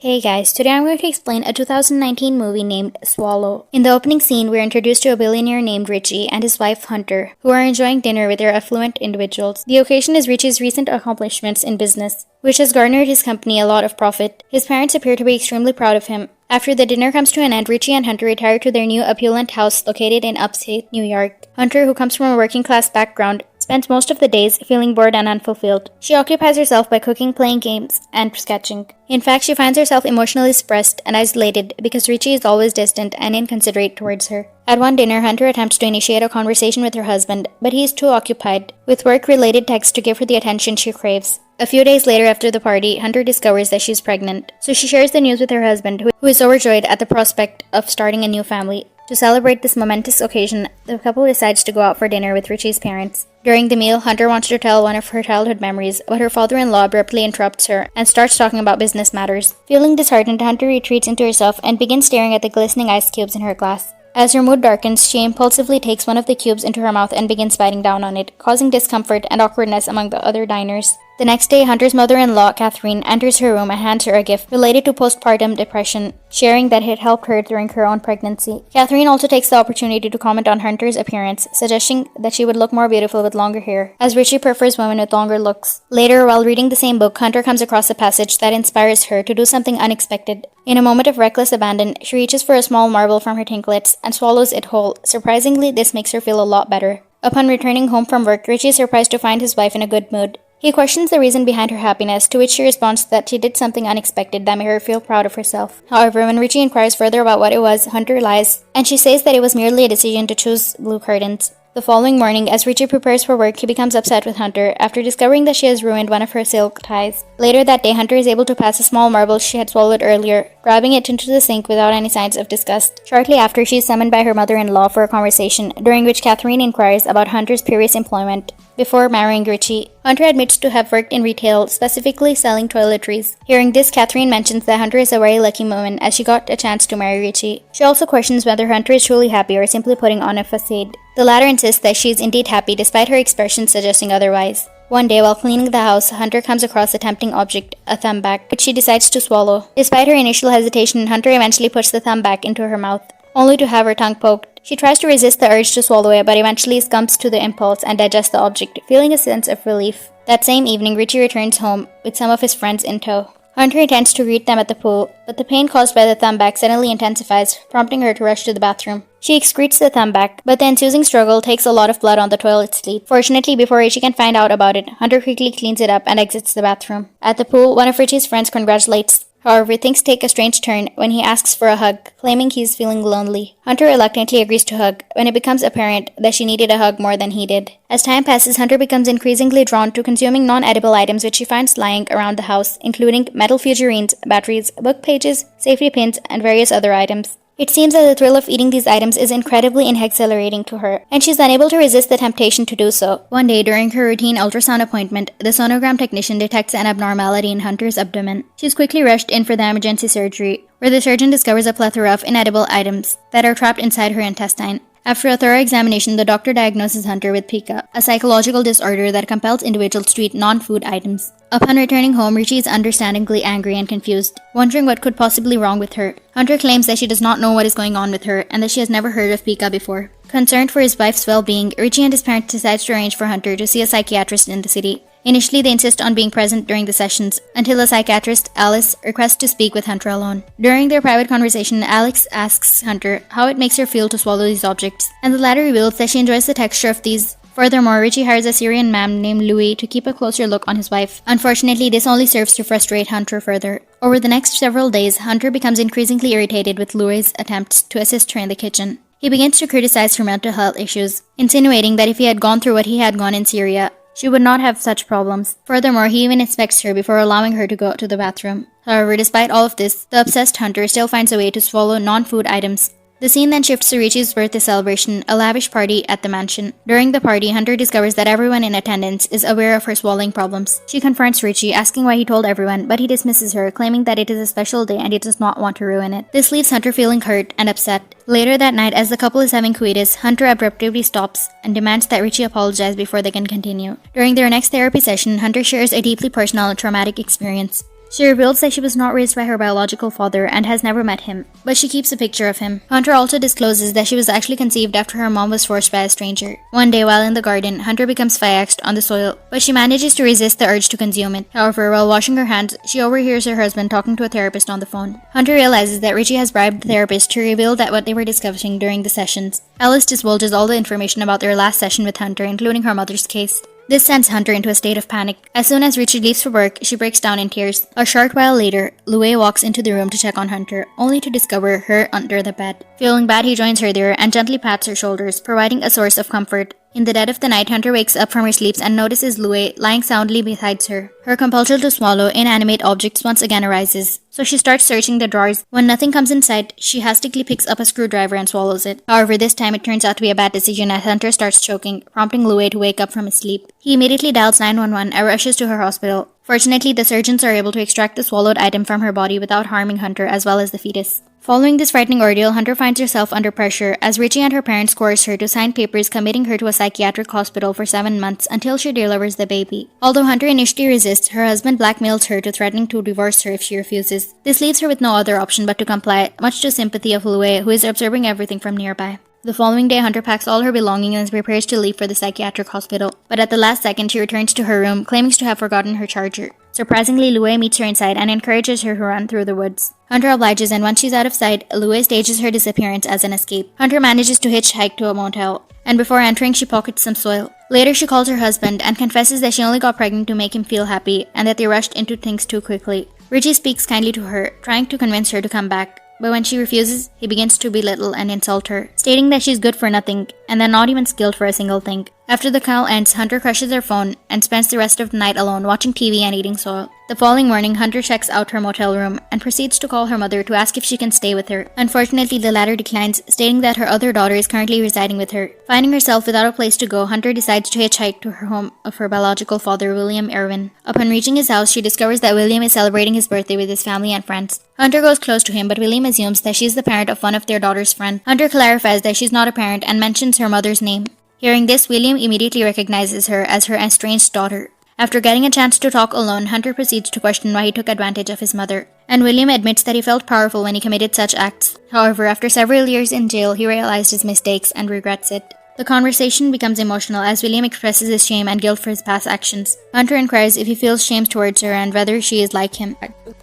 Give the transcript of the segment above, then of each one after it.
Hey guys, today I'm going to explain a 2019 movie named Swallow. In the opening scene, we're introduced to a billionaire named Richie and his wife Hunter, who are enjoying dinner with their affluent individuals. The occasion is Richie's recent accomplishments in business, which has garnered his company a lot of profit. His parents appear to be extremely proud of him. After the dinner comes to an end, Richie and Hunter retire to their new opulent house located in upstate New York. Hunter, who comes from a working-class background, spends most of the days feeling bored and unfulfilled. She occupies herself by cooking, playing games, and sketching. In fact, she finds herself emotionally suppressed and isolated because Richie is always distant and inconsiderate towards her. At one dinner, Hunter attempts to initiate a conversation with her husband, but he is too occupied with work-related texts to give her the attention she craves. A few days later after the party, Hunter discovers that she's pregnant, so she shares the news with her husband, who is overjoyed at the prospect of starting a new family. To celebrate this momentous occasion, the couple decides to go out for dinner with Richie's parents. During the meal, Hunter wants to tell one of her childhood memories, but her father-in-law abruptly interrupts her and starts talking about business matters. Feeling disheartened, Hunter retreats into herself and begins staring at the glistening ice cubes in her glass. As her mood darkens, she impulsively takes one of the cubes into her mouth and begins biting down on it, causing discomfort and awkwardness among the other diners. The next day, Hunter's mother-in-law, Catherine, enters her room and hands her a gift related to postpartum depression, sharing that it helped her during her own pregnancy. Catherine also takes the opportunity to comment on Hunter's appearance, suggesting that she would look more beautiful with longer hair, as Richie prefers women with longer looks. Later, while reading the same book, Hunter comes across a passage that inspires her to do something unexpected. In a moment of reckless abandon, she reaches for a small marble from her tinklets and swallows it whole. Surprisingly, this makes her feel a lot better. Upon returning home from work, Richie is surprised to find his wife in a good mood. He questions the reason behind her happiness, to which she responds that she did something unexpected that made her feel proud of herself. However, when Richie inquires further about what it was, Hunter lies, and she says that it was merely a decision to choose blue curtains. The following morning, as Richie prepares for work, he becomes upset with Hunter after discovering that she has ruined one of her silk ties. Later that day, Hunter is able to pass a small marble she had swallowed earlier, grabbing it into the sink without any signs of disgust. Shortly after, she is summoned by her mother-in-law for a conversation, during which Catherine inquires about Hunter's previous employment before marrying Richie. Hunter admits to have worked in retail, specifically selling toiletries. Hearing this, Catherine mentions that Hunter is a very lucky woman as she got a chance to marry Richie. She also questions whether Hunter is truly happy or simply putting on a facade. The latter insists that she is indeed happy despite her expressions suggesting otherwise. One day, while cleaning the house, Hunter comes across a tempting object, a thumb back, which she decides to swallow. Despite her initial hesitation, Hunter eventually puts the thumb back into her mouth, only to have her tongue poked. She tries to resist the urge to swallow it, but eventually succumbs to the impulse and digests the object, feeling a sense of relief. That same evening, Richie returns home with some of his friends in tow. Hunter intends to greet them at the pool, but the pain caused by the thumb back suddenly intensifies, prompting her to rush to the bathroom. She excretes the thumb back, but the ensuing struggle takes a lot of blood on the toilet seat. Fortunately, before Richie can find out about it, Hunter quickly cleans it up and exits the bathroom. At the pool, one of Richie's friends congratulates. However, things take a strange turn when he asks for a hug, claiming he's feeling lonely. Hunter reluctantly agrees to hug, when it becomes apparent that she needed a hug more than he did. As time passes, Hunter becomes increasingly drawn to consuming non-edible items which she finds lying around the house, including metal figurines, batteries, book pages, safety pins, and various other items. It seems that the thrill of eating these items is incredibly exhilarating to her, and she's unable to resist the temptation to do so. One day, during her routine ultrasound appointment, the sonogram technician detects an abnormality in Hunter's abdomen. She's quickly rushed in for the emergency surgery, where the surgeon discovers a plethora of inedible items that are trapped inside her intestine. After a thorough examination, the doctor diagnoses Hunter with pica, a psychological disorder that compels individuals to eat non-food items. Upon returning home, Richie is understandably angry and confused, wondering what could possibly be wrong with her. Hunter claims that she does not know what is going on with her and that she has never heard of pica before. Concerned for his wife's well-being, Richie and his parents decide to arrange for Hunter to see a psychiatrist in the city. Initially, they insist on being present during the sessions, until the psychiatrist, Alice, requests to speak with Hunter alone. During their private conversation, Alex asks Hunter how it makes her feel to swallow these objects, and the latter reveals that she enjoys the texture of these. Furthermore, Richie hires a Syrian man named Louis to keep a closer look on his wife. Unfortunately, this only serves to frustrate Hunter further. Over the next several days, Hunter becomes increasingly irritated with Louis' attempts to assist her in the kitchen. He begins to criticize her mental health issues, insinuating that if he had gone through what he had gone in Syria, she would not have such problems. Furthermore, he even inspects her before allowing her to go to the bathroom. However, despite all of this, the obsessed Hunter still finds a way to swallow non-food items. The scene then shifts to Richie's birthday celebration, a lavish party at the mansion. During the party, Hunter discovers that everyone in attendance is aware of her swallowing problems. She confronts Richie, asking why he told everyone, but he dismisses her, claiming that it is a special day and he does not want to ruin it. This leaves Hunter feeling hurt and upset. Later that night, as the couple is having coitus, Hunter abruptly stops and demands that Richie apologize before they can continue. During their next therapy session, Hunter shares a deeply personal and traumatic experience. She reveals that she was not raised by her biological father and has never met him, but she keeps a picture of him. Hunter also discloses that she was actually conceived after her mom was forced by a stranger. One day while in the garden, Hunter becomes phyxed on the soil, but she manages to resist the urge to consume it. However, while washing her hands, she overhears her husband talking to a therapist on the phone. Hunter realizes that Richie has bribed the therapist to reveal that what they were discussing during the sessions. Alice divulges all the information about their last session with Hunter, including her mother's case. This sends Hunter into a state of panic. As soon as Richie leaves for work, she breaks down in tears. A short while later, Louie walks into the room to check on Hunter, only to discover her under the bed. Feeling bad, he joins her there and gently pats her shoulders, providing a source of comfort. In the dead of the night, Hunter wakes up from her sleeps and notices Louie lying soundly beside her. Her compulsion to swallow inanimate objects once again arises, so she starts searching the drawers. When nothing comes in sight, she hastily picks up a screwdriver and swallows it. However, this time it turns out to be a bad decision as Hunter starts choking, prompting Louie to wake up from his sleep. He immediately dials 911 and rushes to her hospital. Fortunately, the surgeons are able to extract the swallowed item from her body without harming Hunter as well as the fetus. Following this frightening ordeal, Hunter finds herself under pressure as Richie and her parents coerce her to sign papers committing her to a psychiatric hospital for 7 months until she delivers the baby. Although Hunter initially resists, her husband blackmails her to threatening to divorce her if she refuses. This leaves her with no other option but to comply, much to sympathy of Louie, who is observing everything from nearby. The following day, Hunter packs all her belongings and prepares to leave for the psychiatric hospital, but at the last second, she returns to her room, claiming to have forgotten her charger. Surprisingly, Louie meets her inside and encourages her to run through the woods. Hunter obliges, and once she's out of sight, Louie stages her disappearance as an escape. Hunter manages to hitchhike to a motel, and before entering, she pockets some soil. Later, she calls her husband and confesses that she only got pregnant to make him feel happy and that they rushed into things too quickly. Richie speaks kindly to her, trying to convince her to come back. But when she refuses, he begins to belittle and insult her, stating that she's good for nothing and then not even skilled for a single thing. After the call ends, Hunter crushes her phone and spends the rest of the night alone watching TV and eating soil. The following morning, Hunter checks out her motel room and proceeds to call her mother to ask if she can stay with her. Unfortunately, the latter declines, stating that her other daughter is currently residing with her. Finding herself without a place to go, Hunter decides to hitchhike to her home of her biological father, William Irwin. Upon reaching his house, she discovers that William is celebrating his birthday with his family and friends. Hunter goes close to him, but William assumes that she's the parent of one of their daughter's friends. Hunter clarifies that she's not a parent and mentions her mother's name. Hearing this, William immediately recognizes her as her estranged daughter. After getting a chance to talk alone, Hunter proceeds to question why he took advantage of his mother, and William admits that he felt powerful when he committed such acts. However, after several years in jail, he realized his mistakes and regrets it. The conversation becomes emotional as William expresses his shame and guilt for his past actions. Hunter inquires if he feels shame towards her and whether she is like him.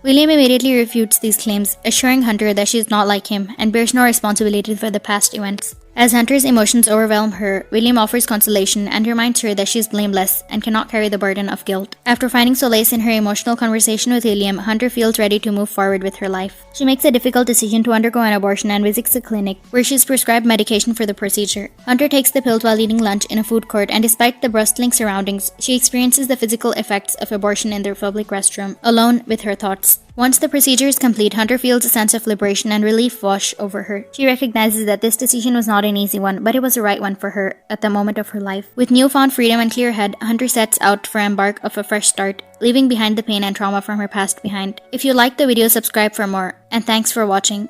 William immediately refutes these claims, assuring Hunter that she is not like him and bears no responsibility for the past events. As Hunter's emotions overwhelm her, William offers consolation and reminds her that she is blameless and cannot carry the burden of guilt. After finding solace in her emotional conversation with William, Hunter feels ready to move forward with her life. She makes a difficult decision to undergo an abortion and visits a clinic, where she is prescribed medication for the procedure. Hunter takes the pills while eating lunch in a food court, and despite the bustling surroundings, she experiences the physical effects of abortion in their public restroom, alone with her thoughts. Once the procedure is complete, Hunter feels a sense of liberation and relief wash over her. She recognizes that this decision was not an easy one, but it was the right one for her at the moment of her life. With newfound freedom and clear head, Hunter sets out for embark of a fresh start, leaving behind the pain and trauma from her past behind. If you liked the video, subscribe for more, and thanks for watching.